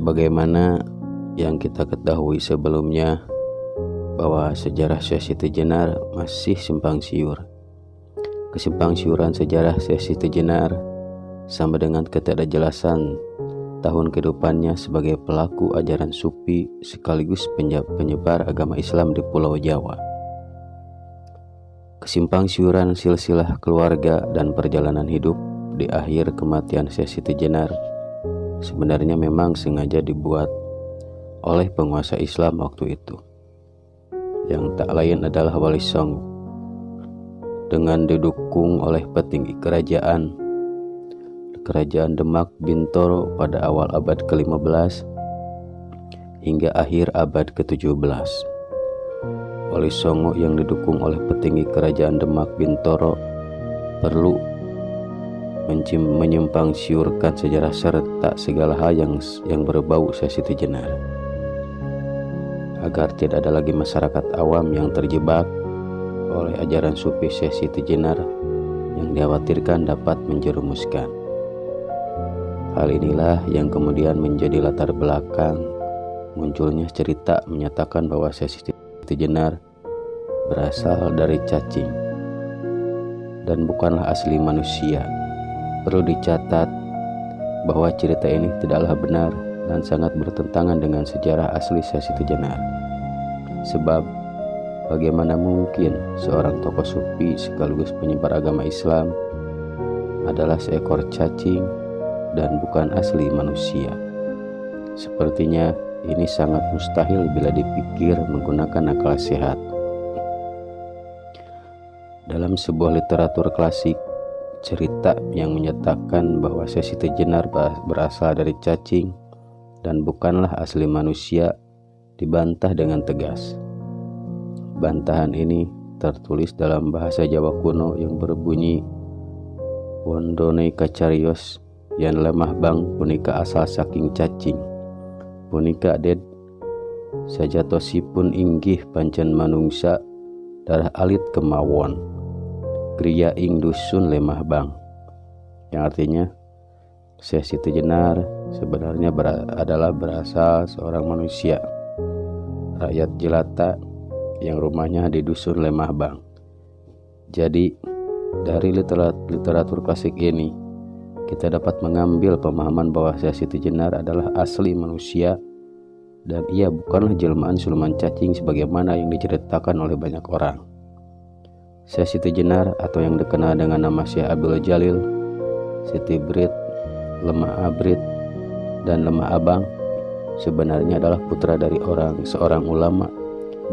Sebagaimana yang kita ketahui sebelumnya bahwa sejarah Syekh Siti Jenar masih simpang siur. Kesimpang siuran sejarah Syekh Siti Jenar sama dengan ketidakjelasan tahun kehidupannya sebagai pelaku ajaran sufi sekaligus penyebar agama Islam di Pulau Jawa. Kesimpang siuran silsilah keluarga dan perjalanan hidup di akhir kematian Syekh Siti Jenar sebenarnya memang sengaja dibuat oleh penguasa Islam waktu itu, yang tak lain adalah Wali Songo, dengan didukung oleh petinggi kerajaan Demak Bintoro pada awal abad ke-15 hingga akhir abad ke-17. Wali Songo yang didukung oleh petinggi kerajaan Demak Bintoro perlu menyimpang siurkan sejarah serta segala hal yang berbau Syekh Siti Jenar, agar tidak ada lagi masyarakat awam yang terjebak oleh ajaran sufi Syekh Siti Jenar yang dikhawatirkan dapat menjerumuskan. Hal inilah yang kemudian menjadi latar belakang munculnya cerita menyatakan bahwa Syekh Siti Jenar berasal dari cacing dan bukanlah asli manusia. Perlu dicatat bahwa cerita ini tidaklah benar dan sangat bertentangan dengan sejarah asli Syekh Siti Jenar. Sebab bagaimana mungkin seorang tokoh sufi sekaligus penyebar agama Islam adalah seekor cacing dan bukan asli manusia? Sepertinya ini sangat mustahil bila dipikir menggunakan akal sehat. Dalam sebuah literatur klasik, cerita yang menyatakan bahwa Syekh Siti Jenar berasal dari cacing dan bukanlah asli manusia dibantah dengan tegas. Bantahan ini tertulis dalam bahasa Jawa kuno yang berbunyi Wondone kacarios yang lemah bang punika asal saking cacing, punika ded sajatosipun inggih pancen manungsa darah alit kemawon kriya ing dusun lemah bang, yang artinya Syekh Siti Jenar sebenarnya adalah berasal seorang manusia, rakyat jelata yang rumahnya di dusun Lemah Bang. Jadi dari literatur klasik ini kita dapat mengambil pemahaman bahwa Syekh Siti Jenar adalah asli manusia dan ia bukanlah jelmaan siluman cacing sebagaimana yang diceritakan oleh banyak orang. Syekh Siti Jenar atau yang dikenal dengan nama Syekh Abdul Jalil, Siti Brit, Lemah Abrit, dan Lemah Abang sebenarnya adalah putra dari seorang ulama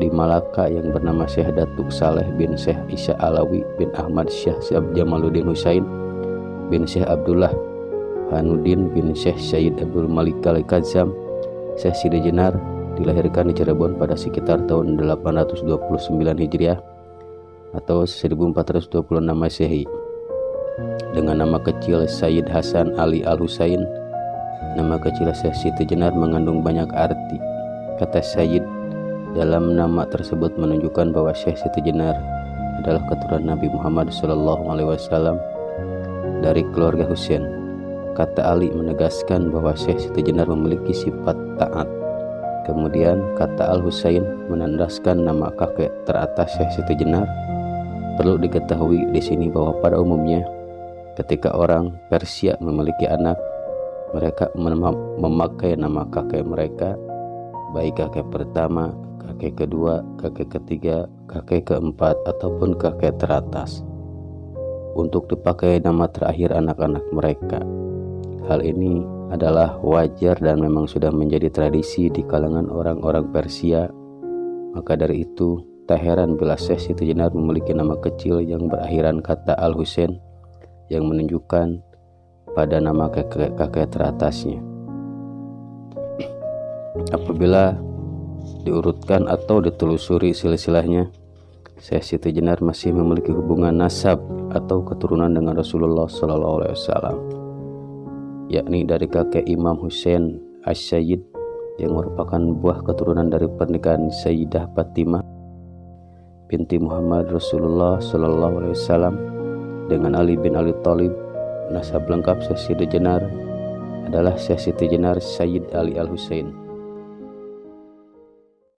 di Malaka yang bernama Syekh Datuk Saleh bin Syekh Isa Alawi bin Ahmad Syekh Jamaluddin Husain bin Syekh Abdullah Hanuddin bin Syekh Syed Abdul Malik Al-Kazam. Syekh Siti Jenar dilahirkan di Cirebon pada sekitar tahun 829 Hijriah atau 1426 Masehi dengan nama kecil Sayyid Hasan Ali Al-Husain. Nama kecil Syekh Siti Jenar mengandung banyak arti. Kata Sayyid dalam nama tersebut menunjukkan bahwa Syekh Siti Jenar adalah keturunan Nabi Muhammad SAW dari keluarga Husain. Kata Ali menegaskan bahwa Syekh Siti Jenar memiliki sifat taat. Kemudian kata Al-Husain menandaskan nama kakek teratas Syekh Siti Jenar. Perlu diketahui di sini bahwa pada umumnya ketika orang Persia memiliki anak, mereka memakai nama kakek mereka, baik kakek pertama, kakek kedua, kakek ketiga, kakek keempat, ataupun kakek teratas, untuk dipakai nama terakhir anak-anak mereka. Hal ini adalah wajar dan memang sudah menjadi tradisi di kalangan orang-orang Persia. Maka dari itu, tak heran bila Syekh Siti Jenar memiliki nama kecil yang berakhiran kata Al-Husain yang menunjukkan pada nama kakek teratasnya. Apabila diurutkan atau ditelusuri silsilahnya, Syekh Siti Jenar masih memiliki hubungan nasab atau keturunan dengan Rasulullah SAW, yakni dari kakek Imam Husain As-Sayyid yang merupakan buah keturunan dari pernikahan Sayyidah Fatimah binti Muhammad Rasulullah SAW dengan Ali bin Abi Thalib. Nasab lengkap Syekh Siti Jenar adalah Syekh Siti Jenar Sayyid Ali Al Husain.